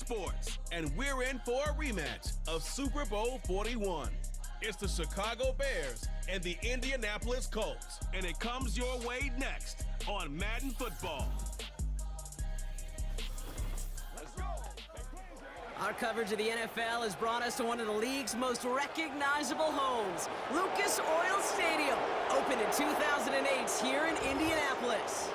sports, and we're in for a rematch of Super Bowl 41. It's the Chicago Bears and the Indianapolis Colts, and it comes your way next on Madden Football. Our coverage of the NFL has brought us to one of the league's most recognizable homes, Lucas Oil Stadium, opened in 2008 here in Indianapolis.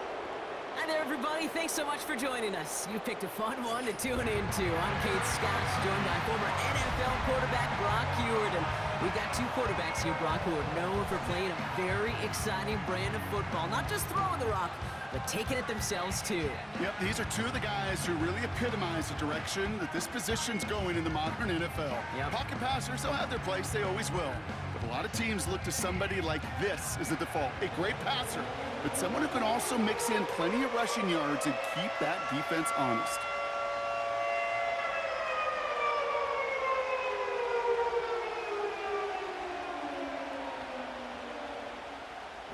Hi there, everybody. Thanks so much for joining us. You picked a fun one to tune into. I'm Kate Scott, joined by former NFL quarterback Brock Huard. And we've got two quarterbacks here, Brock, who are known for playing a very exciting brand of football. Not just throwing the rock, but taking it themselves, too. Yep, these are two of the guys who really epitomize the direction that this position's going in the modern NFL. Yep. Pocket passers, they'll have their place. They always will. But a lot of teams look to somebody like this as a default. A great passer, but someone who can also mix in plenty of rushing yards and keep that defense honest.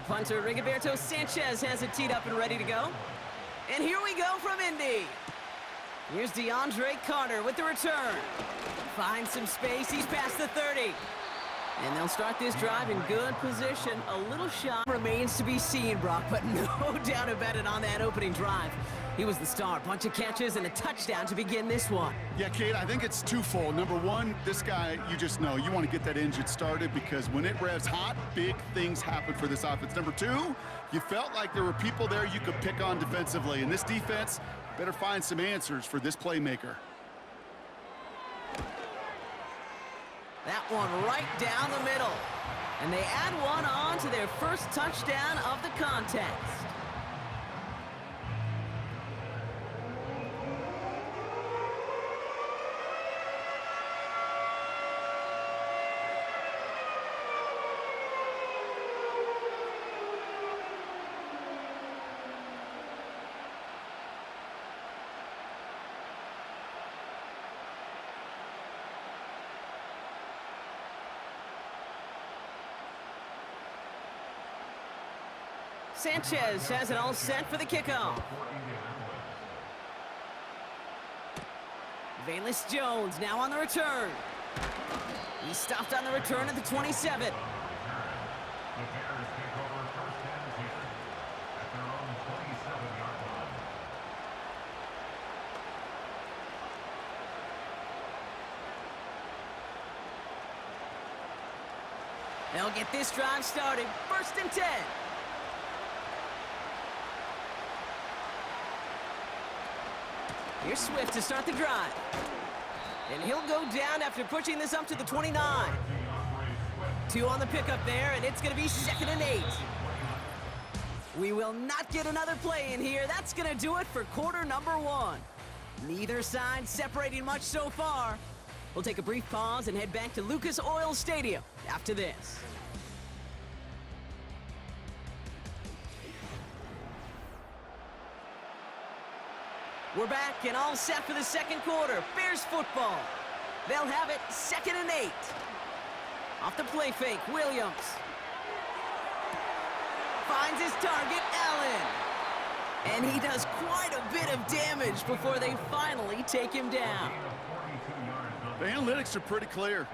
Punter Rigoberto Sanchez has it teed up and ready to go. And here we go from Indy. Here's DeAndre Carter with the return. Finds some space. He's past the 30. And they'll start this drive in good position. A little shot remains to be seen, Brock, but no doubt about it on that opening drive. He was the star. Bunch of catches and a touchdown to begin this one. Yeah, Kate, I think it's twofold. Number one, this guy, you just know, you want to get that engine started because when it revs hot, big things happen for this offense. Number two, you felt like there were people there you could pick on defensively. And this defense better find some answers for this playmaker. That one right down the middle. And they add one on to their first touchdown of the contest. Sanchez has it all set for the kickoff. Velus Jones now on the return. He stopped on the return at the 27. They'll get this drive started. 1st and 10. Here's Swift to start the drive. And he'll go down after pushing this up to the 29. 2 on the pickup there, and it's going to be 2nd and 8. We will not get another play in here. That's going to do it for quarter number 1. Neither side separating much so far. We'll take a brief pause and head back to Lucas Oil Stadium after this. We're back and all set for the second quarter. Bears football. They'll have it 2nd and 8. Off the play fake, Williams. Finds his target, Allen. And he does quite a bit of damage before they finally take him down. The analytics are pretty clear.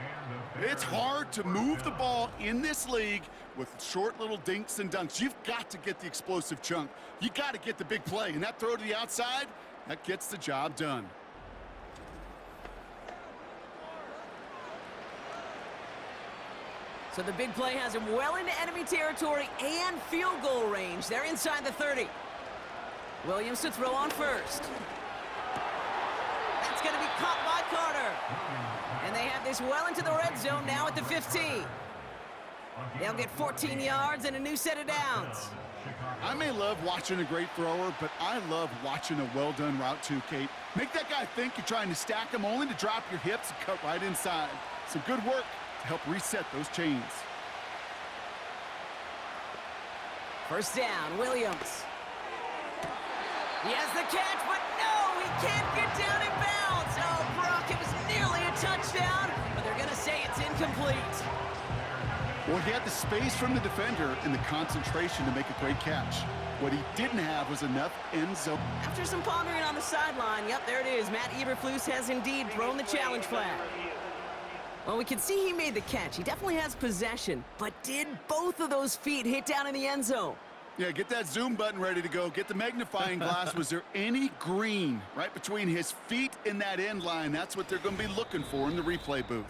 It's hard to move the ball in this league with short little dinks and dunks. You've got to get the explosive chunk. You got to get the big play. And that throw to the outside, that gets the job done. So the big play has him well into enemy territory and field goal range. They're inside the 30. Williams to throw on first. That's going to be caught by Carter. And they have this well into the red zone now at the 15. They'll get 14 yards and a new set of downs. I may love watching a great thrower, but I love watching a well-done route too, Kate. Make that guy think you're trying to stack him only to drop your hips and cut right inside. Some good work to help reset those chains. 1st down, Williams. He has the catch, but no, he can't get down in bounds. Oh, Brock, it was nearly a touchdown, but they're going to say it's incomplete. Well, he had the space from the defender and the concentration to make a great catch. What he didn't have was enough end zone. After some pondering on the sideline, yep, there it is. Matt Eberflus has indeed thrown the challenge flag. Well, we can see he made the catch. He definitely has possession. But did both of those feet hit down in the end zone? Yeah, get that zoom button ready to go. Get the magnifying glass. Was there any green right between his feet and that end line? That's what they're going to be looking for in the replay booth.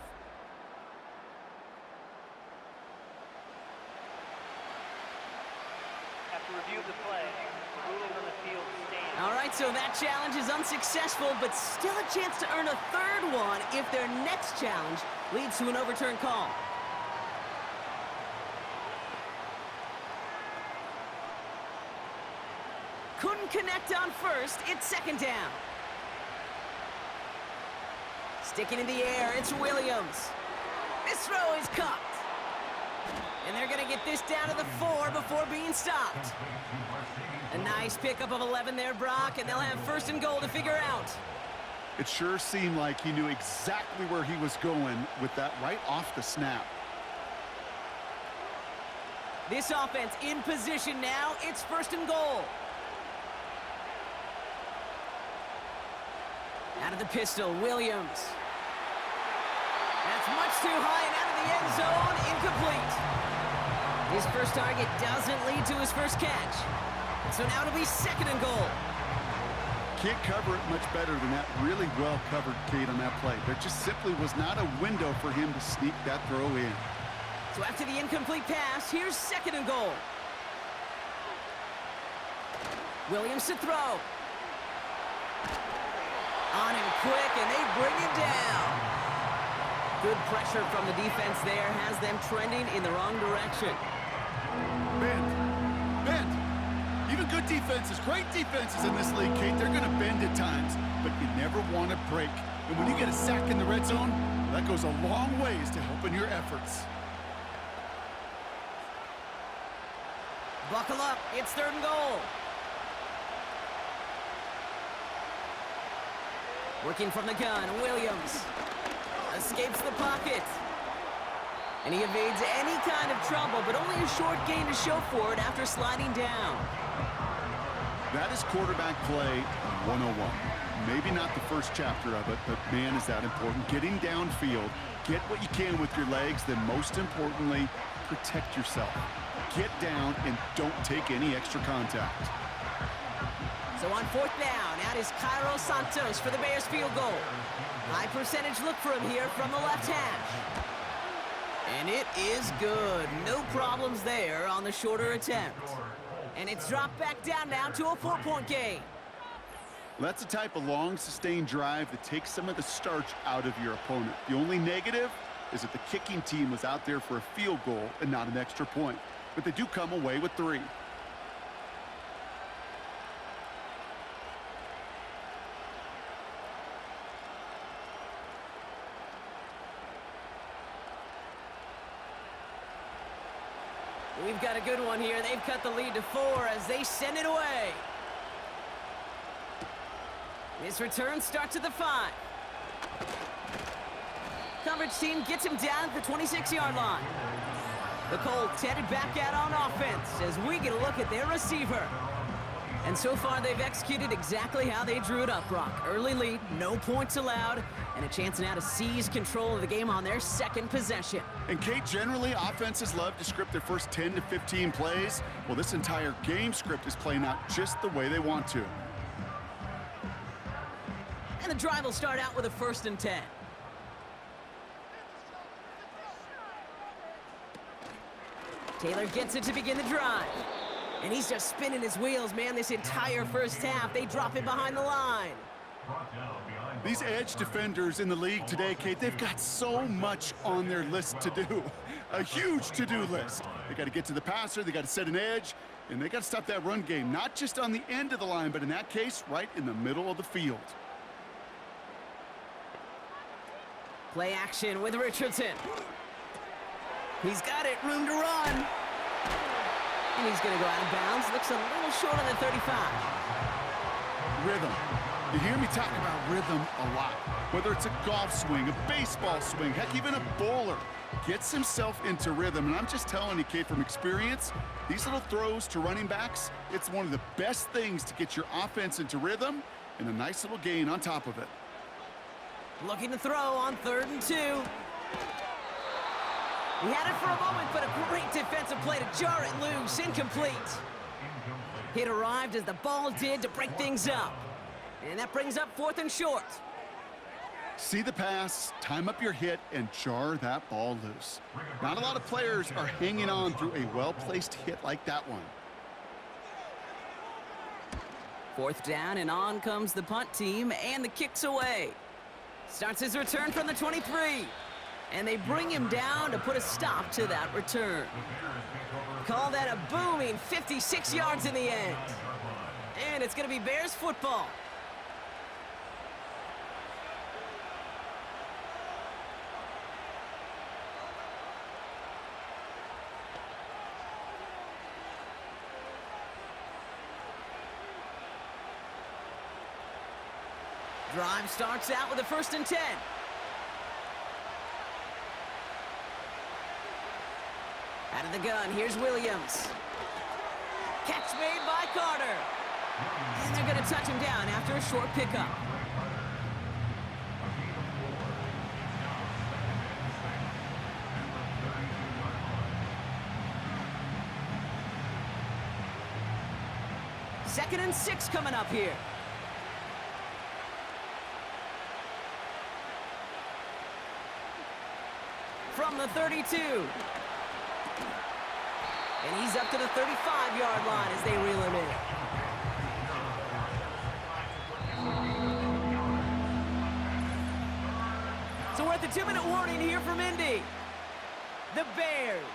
After review of the play, the ruling on the field stands. All right, so that challenge is unsuccessful, but still a chance to earn a third one if their next challenge leads to an overturned call. Couldn't connect on first. It's second down. Sticking in the air, it's Williams. This throw is caught. And they're going to get this down to the 4 before being stopped. A nice pickup of 11 there, Brock, and they'll have first and goal to figure out. It sure seemed like he knew exactly where he was going with that right off the snap. This offense in position now. It's first and goal. Out of the pistol, Williams. That's much too high and out of the end zone, incomplete. His first target doesn't lead to his first catch. So now it'll be second and goal. Can't cover it much better than that. Really well covered, Kate, on that play. There just simply was not a window for him to sneak that throw in. So after the incomplete pass, here's second and goal. Williams to throw. On him quick, and they bring him down. Good pressure from the defense there has them trending in the wrong direction. Bend. Even good defenses, great defenses in this league, Kate, they're going to bend at times, but you never want to break. And when you get a sack in the red zone, that goes a long ways to helping your efforts. Buckle up, it's third and goal. Working from the gun, Williams escapes the pocket. And he evades any kind of trouble, but only a short gain to show for it after sliding down. That is quarterback play 101. Maybe not the first chapter of it, but man, is that important. Getting downfield, get what you can with your legs, then most importantly, protect yourself. Get down and don't take any extra contact. So on fourth down, out is Cairo Santos for the Bears field goal. High percentage look for him here from the left hash. And it is good. No problems there on the shorter attempt. And it's dropped back down now to a 4-point game. That's the type of long, sustained drive that takes some of the starch out of your opponent. The only negative is that the kicking team was out there for a field goal and not an extra point. But they do come away with 3. We've got a good one here. They've cut the lead to 4 as they send it away. This return starts at the 5. Coverage team gets him down at the 26-yard line. The Colts headed back out on offense as we get a look at their receiver. And so far, they've executed exactly how they drew it up, Brock. Early lead, no points allowed, and a chance now to seize control of the game on their second possession. And Kate, generally, offenses love to script their first 10 to 15 plays. Well, this entire game script is playing out just the way they want to. And the drive will start out with a 1st and 10. Taylor gets it to begin the drive. And he's just spinning his wheels, man, this entire first half. They drop it behind the line. These edge defenders in the league today, Kate, they've got so much on their list to do. A huge to-do list. They got to get to the passer, they got to set an edge, and they got to stop that run game, not just on the end of the line, but in that case, right in the middle of the field. Play action with Richardson. He's got it, room to run. And he's going to go out of bounds. Looks a little short on the 35. Rhythm. You hear me talk about rhythm a lot. Whether it's a golf swing, a baseball swing, heck, even a bowler gets himself into rhythm. And I'm just telling you, kid, from experience, these little throws to running backs, it's one of the best things to get your offense into rhythm and a nice little gain on top of it. Looking to throw on 3rd and 2. He had it for a moment, but a great defensive play to jar it loose. Incomplete. It arrived as the ball did to break things up. And that brings up 4th and short. See the pass, time up your hit, and jar that ball loose. Not a lot of players are hanging on through a well-placed hit like that one. 4th down, and on comes the punt team, and the kick's away. Starts his return from the 23. And they bring him down to put a stop to that return. Call that a booming 56 yards in the end. And it's going to be Bears football. Drive starts out with a 1st and 10. Out of the gun, here's Williams. Catch made by Carter. And they're going to touch him down after a short pickup. Second and 6 coming up here. From the 32. And he's up to the 35-yard line as they reel him in. So we're at the 2-minute warning here from Indy. The Bears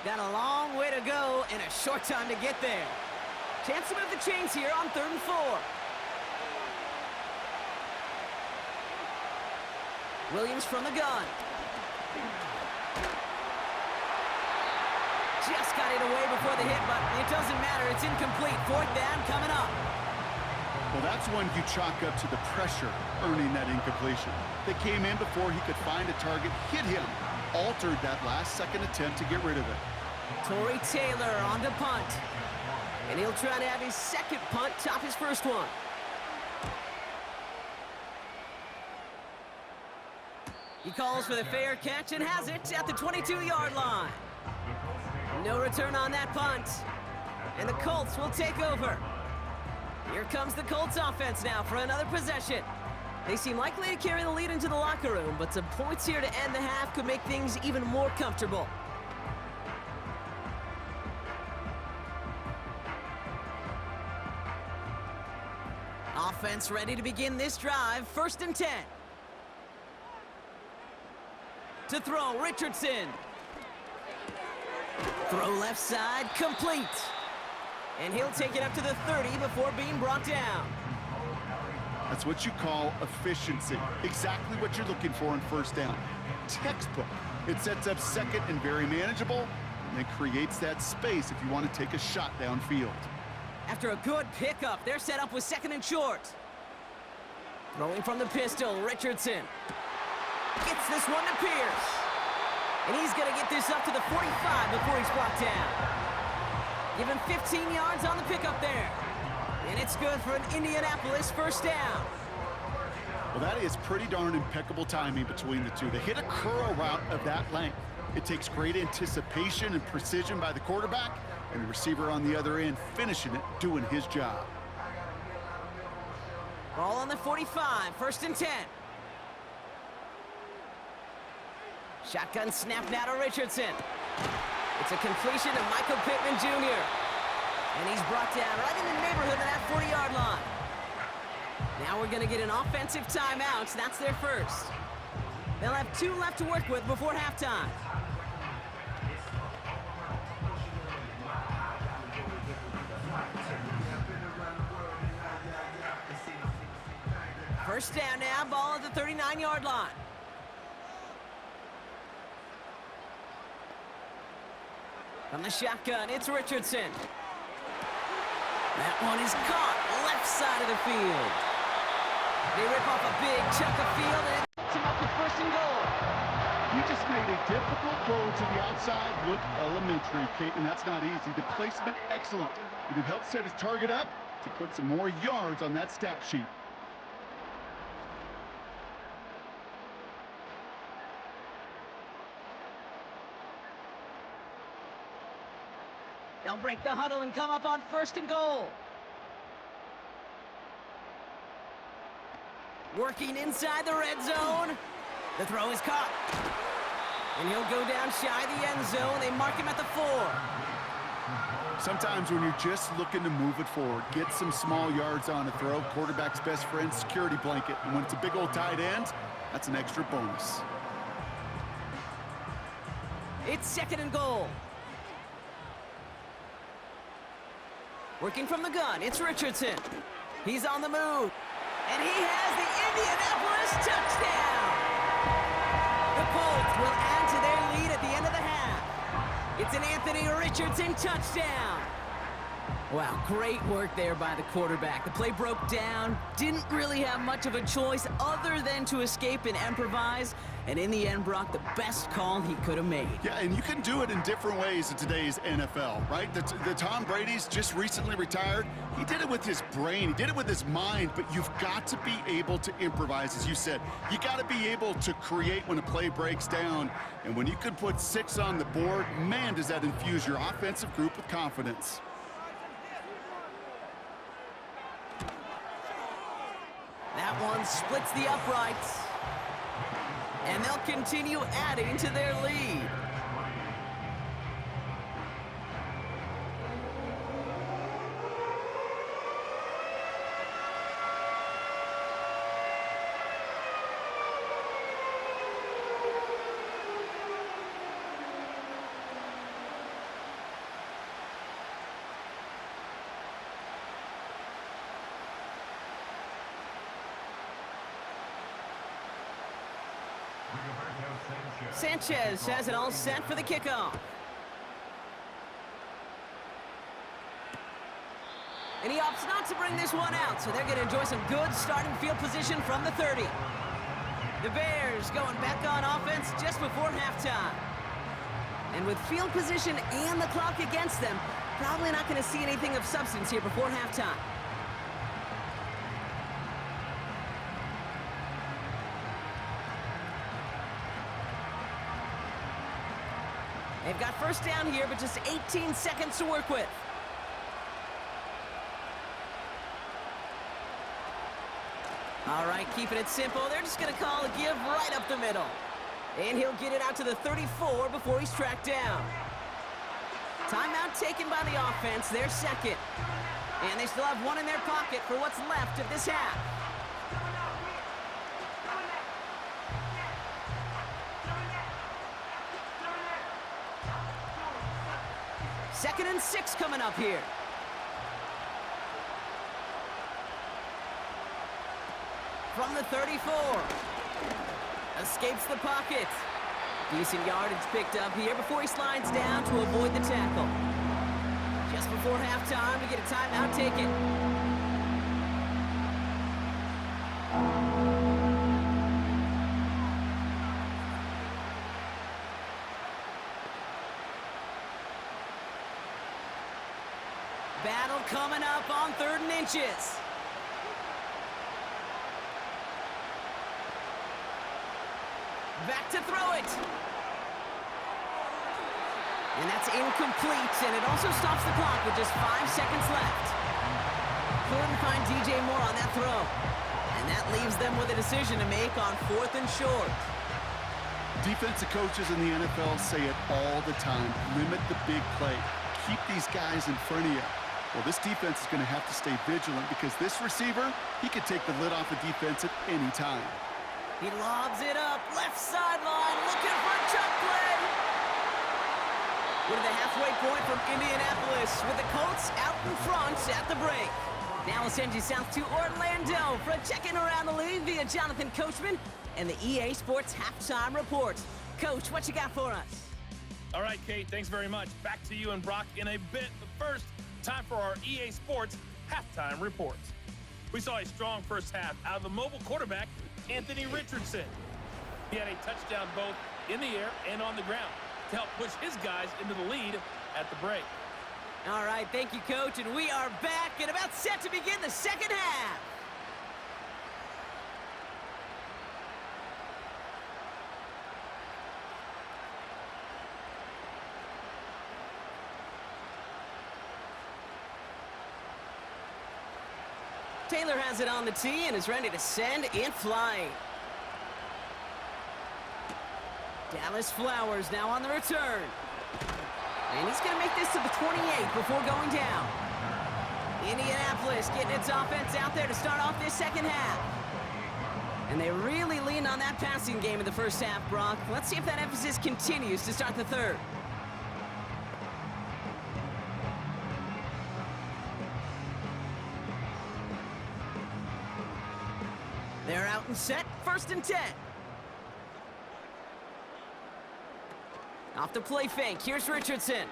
got a long way to go and a short time to get there. Chance to move the chains here on 3rd and 4. Williams from the gun. Just got it away before the hit, but it doesn't matter. It's incomplete. 4th down coming up. Well, that's one you chalk up to the pressure earning that incompletion. They came in before he could find a target, hit him, altered that last-second attempt to get rid of it. Torrey Taylor on to punt. And he'll try to have his second punt top his first one. He calls for the fair catch and has it at the 22-yard line. No return on that punt. And the Colts will take over. Here comes the Colts offense now for another possession. They seem likely to carry the lead into the locker room, but some points here to end the half could make things even more comfortable. Offense ready to begin this drive. 1st and 10. To throw, Richardson. Throw left side, complete. And he'll take it up to the 30 before being brought down. That's what you call efficiency. Exactly what you're looking for in 1st down. Textbook. It sets up 2nd and very manageable, and then creates that space if you want to take a shot downfield. After a good pickup, they're set up with 2nd and short. Throwing from the pistol, Richardson. Gets this one to Pierce. And he's going to get this up to the 45 before he's brought down. Give him 15 yards on the pickup there. And it's good for an Indianapolis 1st down. Well, that is pretty darn impeccable timing between the two. They hit a curl route of that length. It takes great anticipation and precision by the quarterback, and the receiver on the other end finishing it, doing his job. Ball on the 45, 1st and 10. Shotgun snap now to Richardson. It's a completion to Michael Pittman Jr. And he's brought down right in the neighborhood of that 40-yard line. Now we're going to get an offensive timeout. That's their first. They'll have 2 left to work with before halftime. First down now, ball at the 39-yard line. From the shotgun, it's Richardson. That one is caught left side of the field. They rip off a big chunk of field and it's him up with first and goal. You just made a difficult throw to the outside look elementary, Kate, and that's not easy. The placement, excellent. And it helped set his target up to put some more yards on that stat sheet. They'll break the huddle and come up on first and goal. Working inside the red zone. The throw is caught. And he'll go down shy of the end zone. They mark him at the 4. Sometimes when you're just looking to move it forward, get some small yards on a throw, quarterback's best friend, security blanket. And when it's a big old tight end, that's an extra bonus. It's second and goal. Working from the gun, it's Richardson. He's on the move. And he has the Indianapolis touchdown. The Colts will add to their lead at the end of the half. It's an Anthony Richardson touchdown. Wow, great work there by the quarterback. The play broke down, didn't really have much of a choice other than to escape and improvise. And in the end, Brock, the best call he could have made. Yeah, and you can do it in different ways in today's NFL, right? The Tom Brady's just recently retired. He did it with his brain. He did it with his mind, but you've got to be able to improvise, as you said. You got to be able to create when a play breaks down. And when you can put 6 on the board, man, does that infuse your offensive group with confidence. That one splits the uprights. And they'll continue adding to their lead. Sanchez has it all set for the kickoff. And he opts not to bring this one out, so they're going to enjoy some good starting field position from the 30. The Bears going back on offense just before halftime. And with field position and the clock against them, probably not going to see anything of substance here before halftime. They've got first down here, but just 18 seconds to work with. All right, keeping it simple. They're just going to call a give right up the middle. And he'll get it out to the 34 before he's tracked down. Timeout taken by the offense, their second. And they still have one in their pocket for what's left of this half. Second and 6 coming up here. From the 34. Escapes the pocket. Decent yardage picked up here before he slides down to avoid the tackle. Just before halftime, we get a timeout taken. Battle coming up on 3rd and inches. Back to throw it. And that's incomplete, and it also stops the clock with just 5 seconds left. Couldn't find DJ Moore on that throw. And that leaves them with a decision to make on 4th and short. Defensive coaches in the NFL say it all the time. Limit the big play. Keep these guys in front of you. Well, this defense is going to have to stay vigilant because this receiver, he could take the lid off a defense at any time. He lobs it up, left sideline, looking for a chuck play. We're to the halfway point from Indianapolis with the Colts out in front at the break. Now we'll send you south to Orlando for a check-in around the league via Jonathan Coachman and the EA Sports Halftime Report. Coach, what you got for us? All right, Kate, thanks very much. Back to you and Brock in a bit. But first, time for our EA Sports Halftime Report. We saw a strong first half out of the mobile quarterback, Anthony Richardson. He had a touchdown both in the air and on the ground to help push his guys into the lead at the break. All right, thank you, Coach, and we are back and about set to begin the second half. Taylor has it on the tee and is ready to send it flying. Dallas Flowers now on the return. And he's going to make this to the 28 before going down. Indianapolis getting its offense out there to start off this second half. And they really leaned on that passing game in the first half, Brock. Let's see if that emphasis continues to start the third. They're out and set, 1st and 10. Off the play fake, here's Richardson.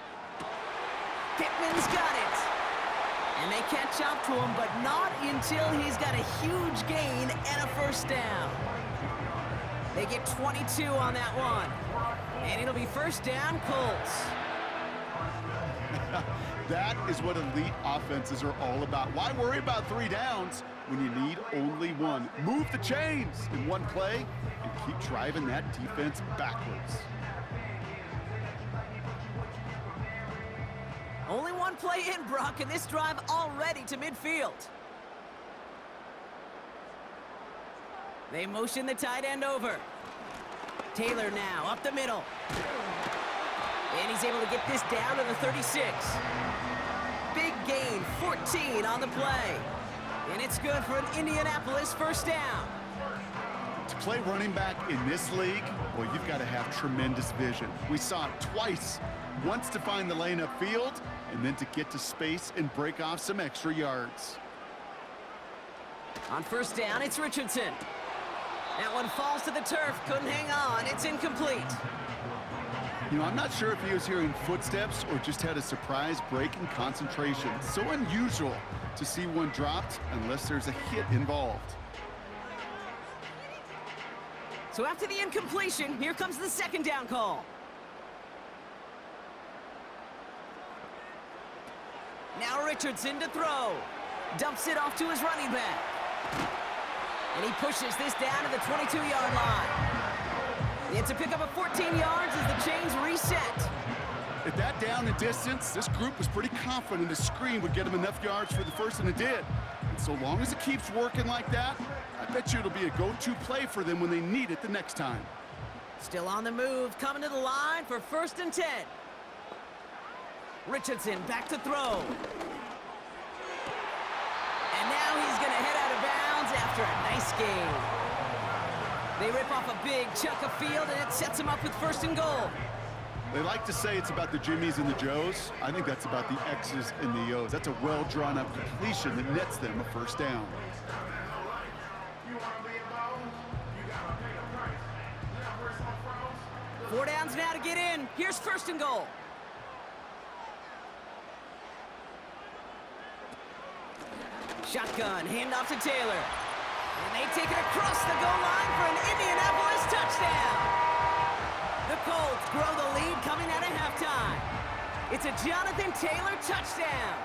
Pittman's got it. And they catch up to him, but not until he's got a huge gain and a first down. They get 22 on that one. And it'll be first down, Colts. That is what elite offenses are all about. Why worry about 3 downs when you need only 1? Move the chains in one play and keep driving that defense backwards. Only 1 play in, Brock, and this drive already to midfield. They motion the tight end over. Taylor now up the middle. And he's able to get this down to the 36. Big gain, 14 on the play. And it's good for an Indianapolis first down. To play running back in this league, well, you've got to have tremendous vision. We saw it twice. Once to find the lane upfield, and then to get to space and break off some extra yards. On first down, it's Richardson. That one falls to the turf. Couldn't hang on. It's incomplete. You know, I'm not sure if he was hearing footsteps or just had a surprise break in concentration. So unusual to see one dropped unless there's a hit involved. So after the incompletion, here comes the second down call. Now Richardson to throw. Dumps it off to his running back. And he pushes this down to the 22-yard line. It's a pickup of 14 yards as the chains reset. At that down and distance, this group was pretty confident a screen would get them enough yards for the first, and it did. And so long as it keeps working like that, I bet you it'll be a go-to play for them when they need it the next time. Still on the move, coming to the line for 1st and 10. Richardson back to throw. And now he's going to head out of bounds after a nice gain. They rip off a big chunk of field, and it sets them up with 1st and goal. They like to say it's about the Jimmies and the Joes. I think that's about the X's and the O's. That's a well-drawn-up completion that nets them a first down. Four downs now to get in. Here's 1st and goal. Shotgun, handoff to Taylor. And they take it across the goal line for an Indianapolis touchdown. The Colts grow the lead coming out of halftime. It's a Jonathan Taylor touchdown.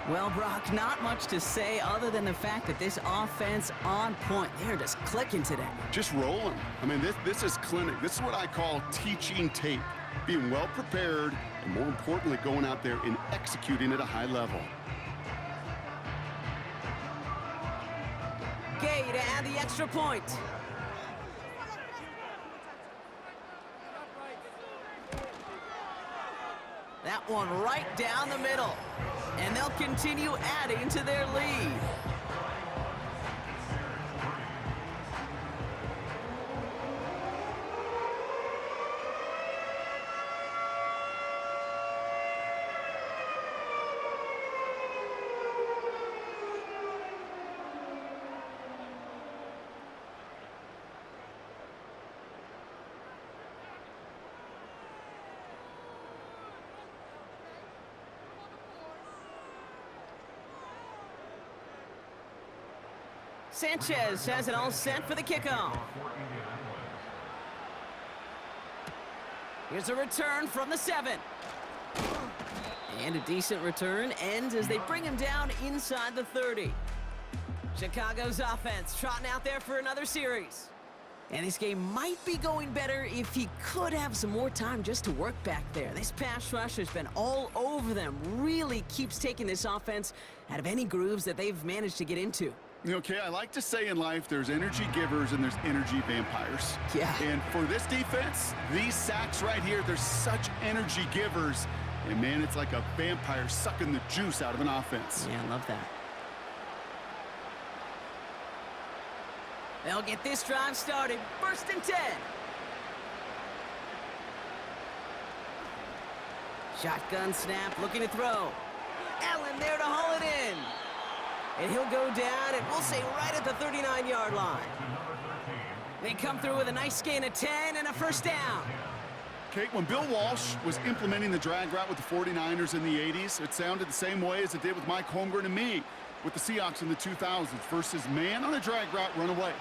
Well, Brock, not much to say other than the fact that this offense on point. They're just clicking today. Just rolling. I mean, this is clinic. This is what I call teaching tape. Being well prepared, and more importantly, going out there and executing at a high level. Gay to add the extra point. That one right down the middle. And they'll continue adding to their lead. Sanchez has it all set for the kickoff. Here's a return from the 7. And a decent return ends as they bring him down inside the 30. Chicago's offense trotting out there for another series. And this game might be going better if he could have some more time just to work back there. This pass rush has been all over them. Really keeps taking this offense out of any grooves that they've managed to get into. Okay, I like to say in life there's energy givers and there's energy vampires. Yeah. And for this defense, these sacks right here, they're such energy givers. And man, it's like a vampire sucking the juice out of an offense. Yeah, I love that. They'll get this drive started. 1st and 10. Shotgun snap, looking to throw. Allen there to haul it in. And he'll go down, and we'll say right at the 39-yard line. They come through with a nice gain of 10 and a 1st down. Okay, when Bill Walsh was implementing the drag route with the 49ers in the 80s, it sounded the same way as it did with Mike Holmgren and me with the Seahawks in the 2000s versus man on a drag route, run away.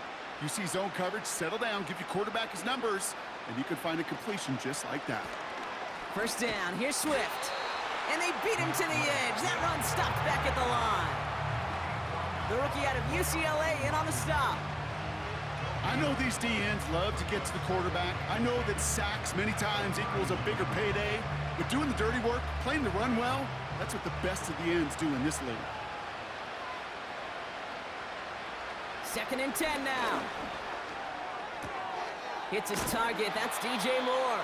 You see zone coverage, settle down, give your quarterback his numbers, and you can find a completion just like that. 1st down, here's Swift. And they beat him to the edge. That run stopped back at the line. The rookie out of UCLA in on the stop. I know these DNs love to get to the quarterback. I know that sacks many times equals a bigger payday, but doing the dirty work, playing the run well, that's what the best of the ends do in this league. 2nd and 10 now. Hits his target, that's DJ Moore.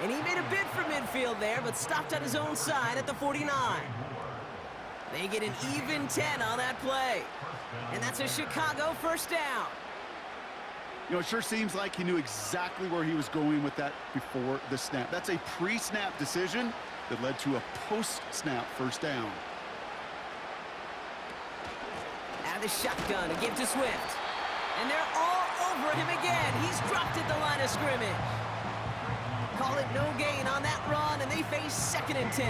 And he made a bid for midfield there, but stopped on his own side at the 49. They get an even 10 on that play. And that's a Chicago 1st down. You know, it sure seems like he knew exactly where he was going with that before the snap. That's a pre-snap decision that led to a post-snap 1st down. Out of the shotgun, a give to Swift. And they're all over him again. He's dropped at the line of scrimmage. Call it no gain on that run, and they face 2nd and 10.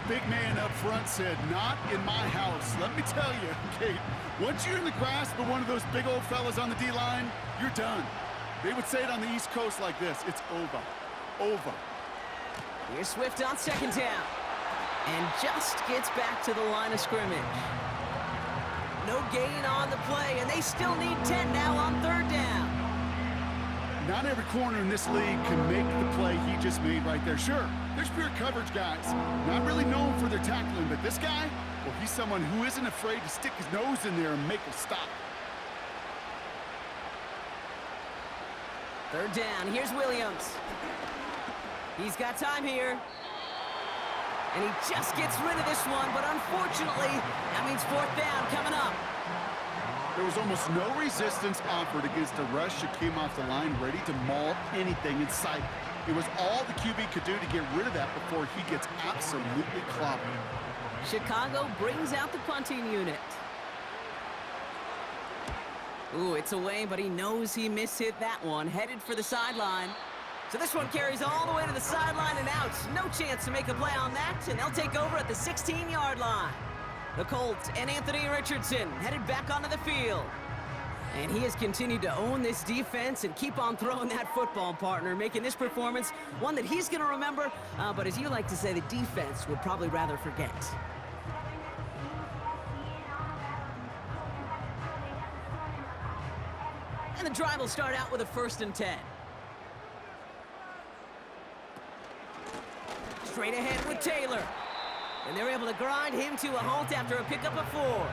Big man up front said, not in my house. Let me tell you, Kate, once you're in the grasp of one of those big old fellas on the D-line, you're done. They would say it on the East Coast like this, it's over, over. Here's Swift on 2nd down. And just gets back to the line of scrimmage. No gain on the play, and they still need 10 now on 3rd down. Not every corner in this league can make the play he just made right there. Sure, there's pure coverage guys, not really known for their tackling, but this guy, well, he's someone who isn't afraid to stick his nose in there and make a stop. 3rd down, here's Williams. He's got time here. And he just gets rid of this one, but unfortunately, that means 4th down coming up. There was almost no resistance offered against a rush that came off the line ready to maul anything in sight. It was all the QB could do to get rid of that before he gets absolutely clobbered. Chicago brings out the punting unit. Ooh, it's away, but he knows he mishit that one. Headed for the sideline. So this one carries all the way to the sideline and out. No chance to make a play on that, and they'll take over at the 16-yard line. The Colts and Anthony Richardson headed back onto the field. And he has continued to own this defense and keep on throwing that football, partner, making this performance one that he's going to remember, but as you like to say, the defense would probably rather forget. And the drive will start out with a 1st and 10. Straight ahead with Taylor. And they're able to grind him to a halt after a pickup of 4.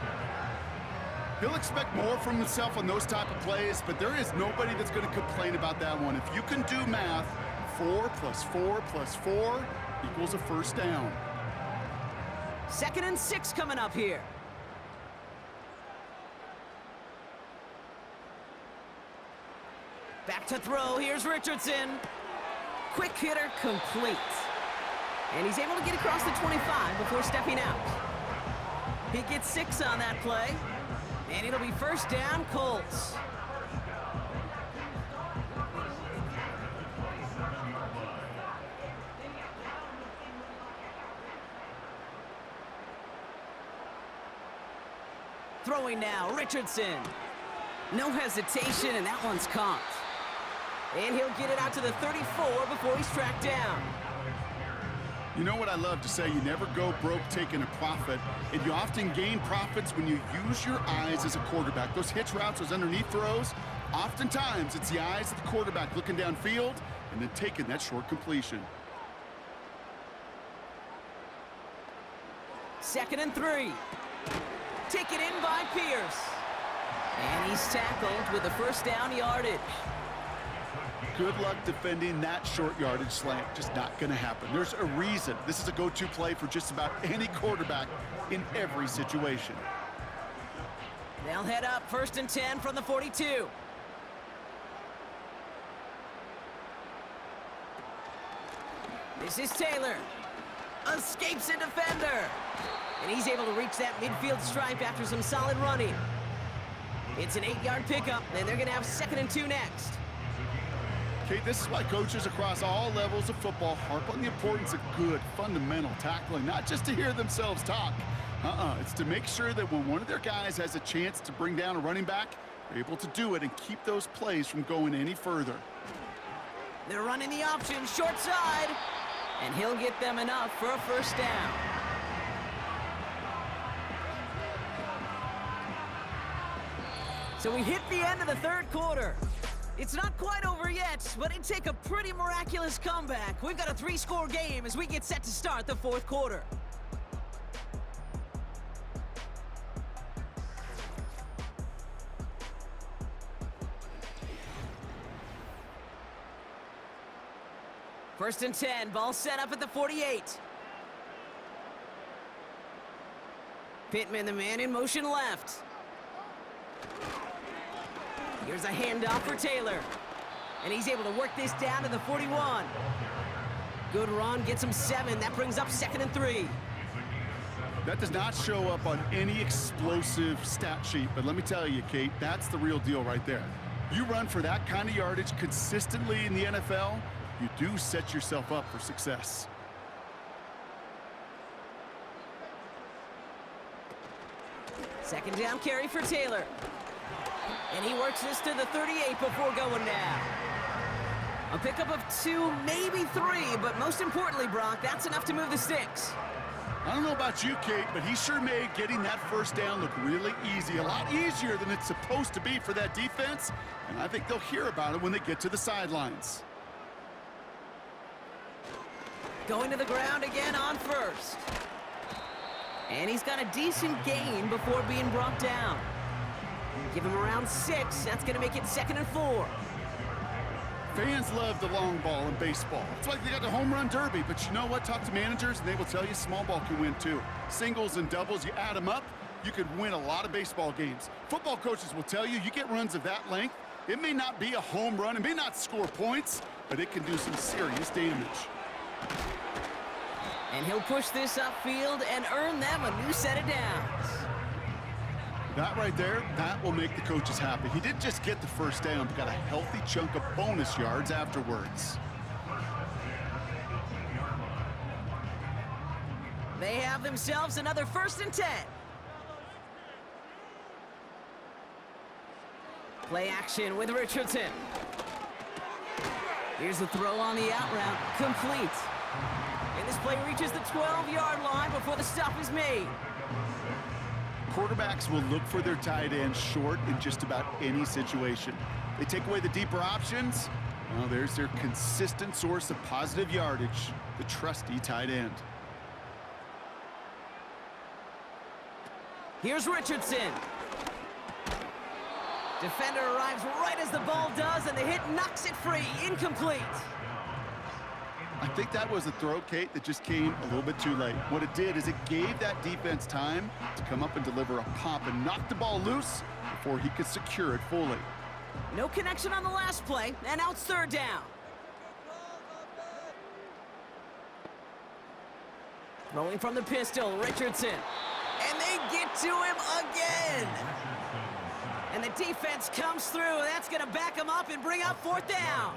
He'll expect more from himself on those type of plays, but there is nobody that's going to complain about that one. If you can do math, 4 plus 4 plus 4 equals a 1st down. 2nd and 6 coming up here. Back to throw. Here's Richardson. Quick hitter complete. And he's able to get across the 25 before stepping out. He gets 6 on that play. And it'll be 1st down, Colts. Throwing now, Richardson. No hesitation, and that one's caught. And he'll get it out to the 34 before he's tracked down. You know what I love to say? You never go broke taking a profit, and you often gain profits when you use your eyes as a quarterback. Those hitch routes, those underneath throws, oftentimes it's the eyes of the quarterback looking downfield and then taking that short completion. 2nd and 3. Taken in by Pierce. And he's tackled with the first down yardage. Good luck defending that short yardage slant. Just not going to happen. There's a reason. This is a go-to play for just about any quarterback in every situation. They'll head up 1st and 10 from the 42. This is Taylor. Escapes a defender. And he's able to reach that midfield stripe after some solid running. It's an 8-yard pickup, and they're going to have 2nd and 2 next. Okay, this is why coaches across all levels of football harp on the importance of good, fundamental tackling, not just to hear themselves talk. It's to make sure that when one of their guys has a chance to bring down a running back, they're able to do it and keep those plays from going any further. They're running the option, short side, and he'll get them enough for a first down. So we hit the end of the 3rd quarter. It's not quite over yet, but it'd take a pretty miraculous comeback. We've got a 3-score game as we get set to start the 4th quarter. First and 10, ball set up at the 48. Pittman, the man in motion left. Here's a handoff for Taylor. And he's able to work this down to the 41. Good run, gets him 7. That brings up 2nd and 3. That does not show up on any explosive stat sheet, but let me tell you, Kate, that's the real deal right there. You run for that kind of yardage consistently in the NFL, you do set yourself up for success. Second down carry for Taylor. And he works this to the 38 before going down. A pickup of 2, maybe 3, but most importantly, Brock, that's enough to move the sticks. I don't know about you, Kate, but he sure made getting that first down look really easy. A lot easier than it's supposed to be for that defense, and I think they'll hear about it when they get to the sidelines. Going to the ground again on 1st. And he's got a decent gain before being brought down. Give him around 6. That's going to make it 2nd and 4. Fans love the long ball in baseball. It's like they got the home run derby, but you know what? Talk to managers, and they will tell you small ball can win too. Singles and doubles, you add them up, you could win a lot of baseball games. Football coaches will tell you, you get runs of that length, it may not be a home run, it may not score points, but it can do some serious damage. And he'll push this upfield and earn them a new set of downs. That right there, that will make the coaches happy. He didn't just get the first down, but got a healthy chunk of bonus yards afterwards. They have themselves another 1st and 10. Play action with Richardson. Here's the throw on the out route, complete. And this play reaches the 12-yard line before the stop is made. Quarterbacks will look for their tight end short in just about any situation. They take away the deeper options. Well, there's their consistent source of positive yardage, the trusty tight end. Here's Richardson. Defender arrives right as the ball does, and the hit knocks it free. Incomplete. I think that was a throw, Kate, that just came a little bit too late. What it did is it gave that defense time to come up and deliver a pop and knock the ball loose before he could secure it fully. No connection on the last play, and now it's 3rd down. Throwing from the pistol, Richardson. And they get to him again. And the defense comes through. That's going to back him up and bring up 4th down.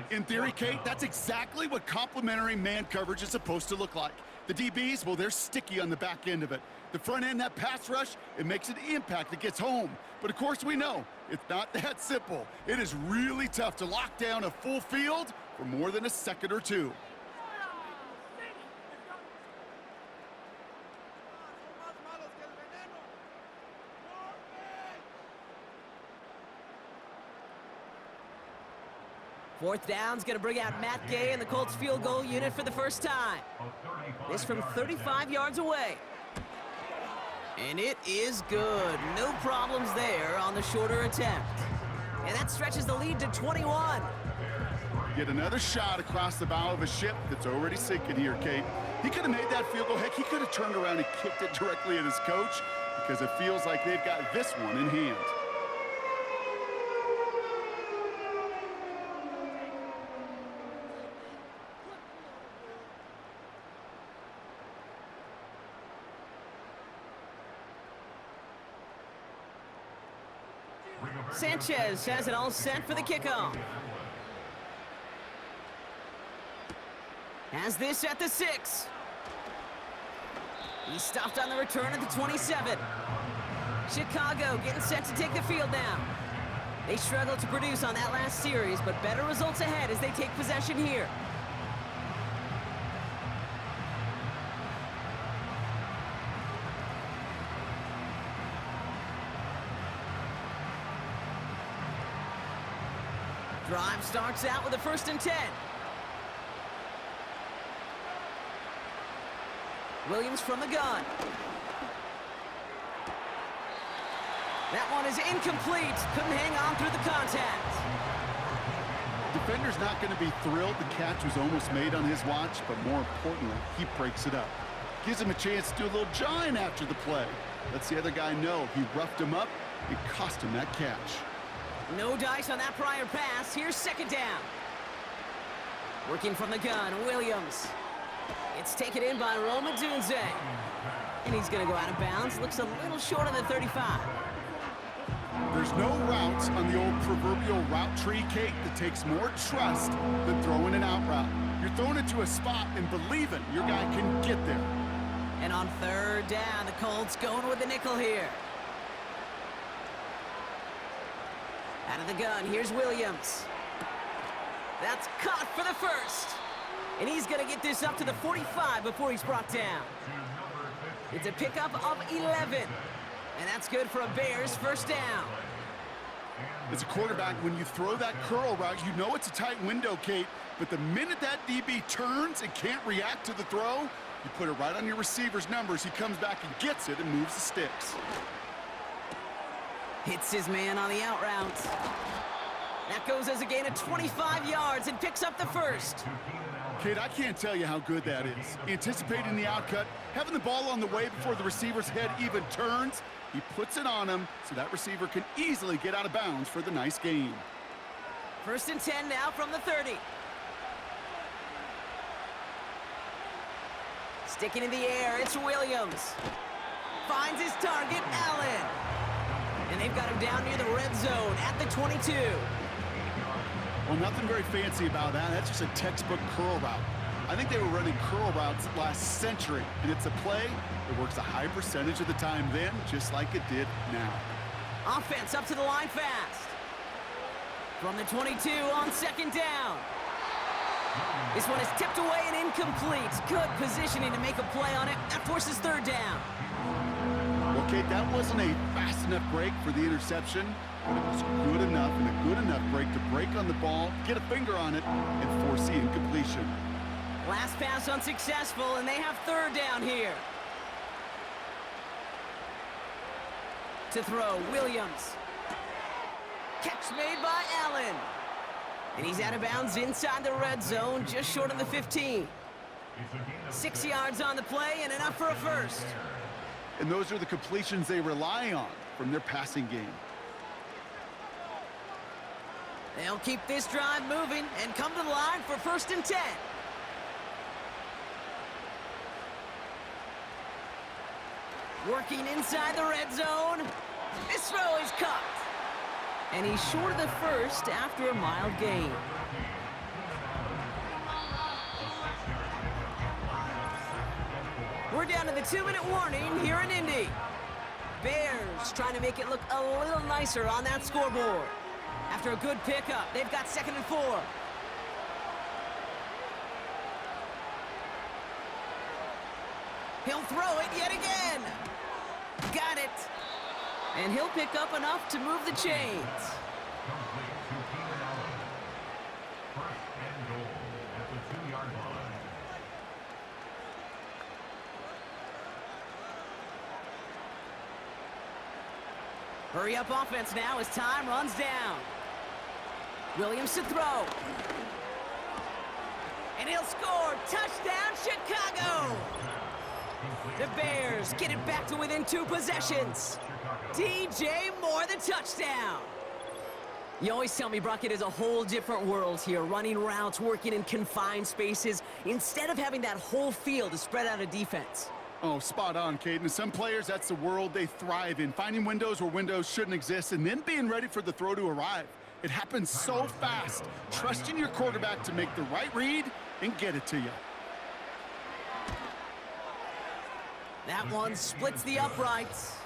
In theory, Kate, that's exactly what complementary man coverage is supposed to look like. The DBs, well, they're sticky on the back end of it. The front end, that pass rush, it makes an impact that gets home. But of course we know it's not that simple. It is really tough to lock down a full field for more than a second or two. Fourth down's going to bring out Matt Gay and the Colts field goal unit for the first time. This from 35 yards away. And it is good. No problems there on the shorter attempt. And that stretches the lead to 21. Get another shot across the bow of a ship that's already sinking here, Kate. He could have made that field goal. Heck, he could have turned around and kicked it directly at his coach because it feels like they've got this one in hand. Sanchez has it all set for the kickoff. Has this at the 6. He stopped on the return at the 27. Chicago getting set to take the field now. They struggled to produce on that last series, but better results ahead as they take possession here. Drive starts out with a 1st and 10. Williams from the gun. That one is incomplete. Couldn't hang on through the contact. Defender's not going to be thrilled the catch was almost made on his watch, but more importantly, he breaks it up. Gives him a chance to do a little jawing after the play. Lets the other guy know he roughed him up and cost him that catch. No dice on that prior pass. Here's 2nd down. Working from the gun, Williams. It's taken in by Roma Dunze. And he's going to go out of bounds. Looks a little short on the 35. There's no routes on the old proverbial route tree, Kate, that takes more trust than throwing an out route. You're throwing it to a spot and believing your guy can get there. And on 3rd down, the Colts going with the nickel here. Out of the gun, here's Williams. That's caught for the 1st. And he's going to get this up to the 45 before he's brought down. It's a pickup of 11. And that's good for a Bears 1st down. As a quarterback, when you throw that curl route, you know it's a tight window, Kate. But the minute that DB turns and can't react to the throw, you put it right on your receiver's numbers. He comes back and gets it and moves the sticks. Hits his man on the out route. That goes as a gain of 25 yards and picks up the 1st. Kate, I can't tell you how good that is. Anticipating the outcut, having the ball on the way before the receiver's head even turns, he puts it on him so that receiver can easily get out of bounds for the nice gain. 1st and 10 now from the 30. Sticking in the air, it's Williams. Finds his target, Allen. And they've got him down near the red zone at the 22. Well, nothing very fancy about that. That's just a textbook curl route. I think they were running curl routes last century, and it's a play that works a high percentage of the time then, just like it did now. Offense up to the line fast. From the 22 on 2nd down. This one is tipped away and incomplete. Good positioning to make a play on it. That forces 3rd down. Well, Kate, that wasn't a fast enough break for the interception, but it was good enough and a good enough break to break on the ball, get a finger on it, and force the incompletion. Last pass unsuccessful, and they have 3rd down here. To throw, Williams. Catch made by Allen. And he's out of bounds inside the red zone, just short of the 15. 6 yards on the play and enough for a 1st. And those are the completions they rely on from their passing game. They'll keep this drive moving and come to the line for 1st and 10. Working inside the red zone. This throw is caught. And he's short of the 1st after a mild gain. we're down to the 2-minute warning here in Indy. Bears trying to make it look a little nicer on that scoreboard. After a good pickup, they've got 2nd and 4. He'll throw it yet again. Got it. And he'll pick up enough to move the chains. Hurry up offense now as time runs down. Williams to throw. And he'll score. Touchdown, Chicago! The Bears get it back to within 2 possessions. DJ Moore the touchdown. You always tell me, Brock, it is a whole different world here, running routes, working in confined spaces, instead of having that whole field to spread out a defense. Oh, spot on, Caden. Some players, that's the world they thrive in, finding windows where windows shouldn't exist and then being ready for the throw to arrive. It happens so fast. Trusting your quarterback to make the right read and get it to you. That one splits the uprights.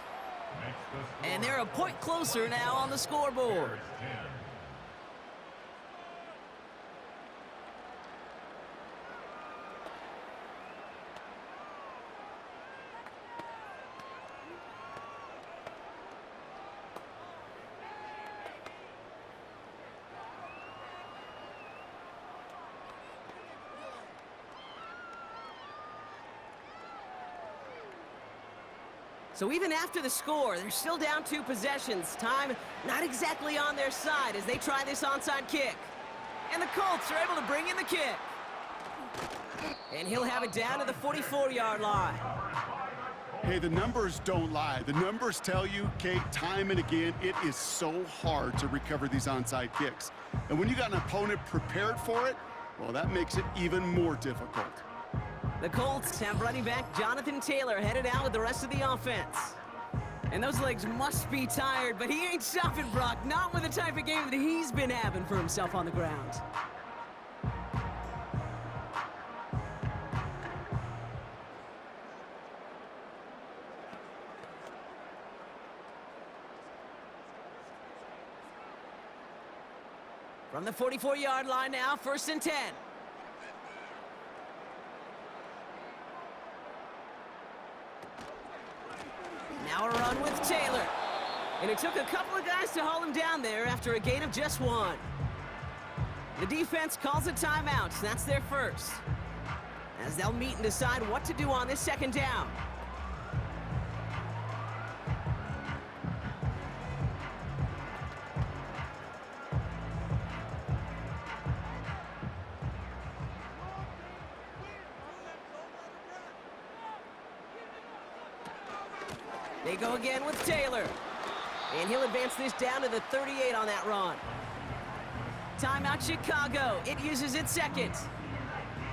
And they're a point closer now on the scoreboard. So even after the score, they're still down 2 possessions. Time not exactly on their side as they try this onside kick. And the Colts are able to bring in the kick. And he'll have it down to the 44-yard line. Hey, the numbers don't lie. The numbers tell you, Kate, time and again, it is so hard to recover these onside kicks. And when you got an opponent prepared for it, well, that makes it even more difficult. The Colts have running back Jonathan Taylor headed out with the rest of the offense. And those legs must be tired, but he ain't stopping, Brock. Not with the type of game that he's been having for himself on the ground. From the 44-yard line now, 1st and 10. Now a run with Taylor. And it took a couple of guys to haul him down there after a gain of just 1. The defense calls a timeout. That's their first. As they'll meet and decide what to do on this 2nd down. They go again with Taylor. And he'll advance this down to the 38 on that run. Timeout Chicago. It uses its 2nd.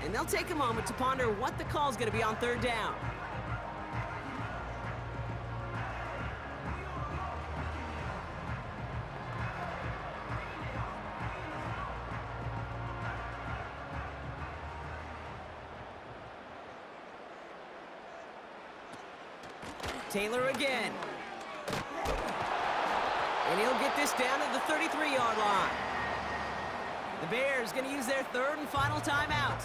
And they'll take a moment to ponder what the call's going to be on 3rd down. Taylor again. And he'll get this down to the 33-yard line. The Bears going to use their 3rd and final timeout.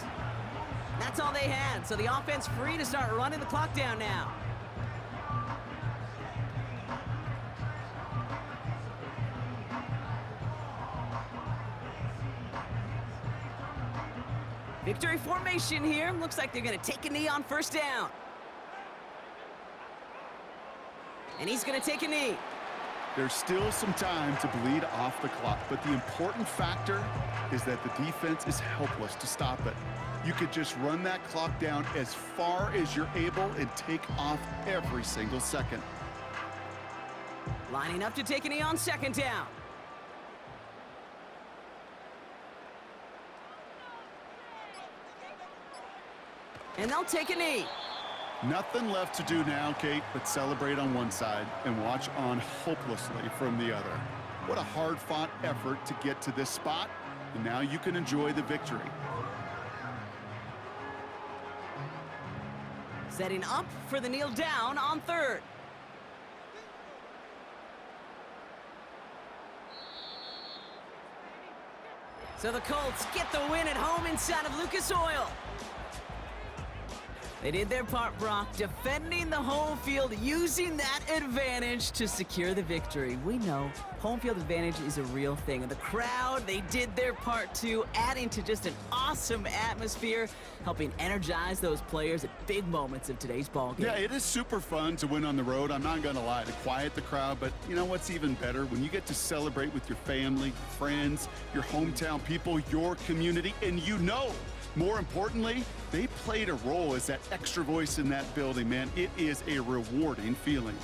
That's all they had, so the offense free to start running the clock down now. Victory formation here. Looks like they're going to take a knee on 1st down. And he's going to take a knee. There's still some time to bleed off the clock, but the important factor is that the defense is helpless to stop it. You could just run that clock down as far as you're able and take off every single second. Lining up to take a knee on 2nd down. And they'll take a knee. Nothing left to do now, Kate, but celebrate on one side and watch on hopelessly from the other. What a hard-fought effort to get to this spot, and now you can enjoy the victory. setting up for the kneel down on third. So the Colts get the win at home inside of Lucas Oil. They did their part, Brock, defending the home field, using that advantage to secure the victory. We know home field advantage is a real thing. And the crowd, they did their part too, adding to just an awesome atmosphere, helping energize those players at big moments of today's ballgame. Yeah, it is super fun to win on the road. I'm not going to lie, to quiet the crowd. But you know what's even better? When you get to celebrate with your family, friends, your hometown people, your community, and you know, more importantly, they played a role as that extra voice in that building, man. It is a rewarding feeling.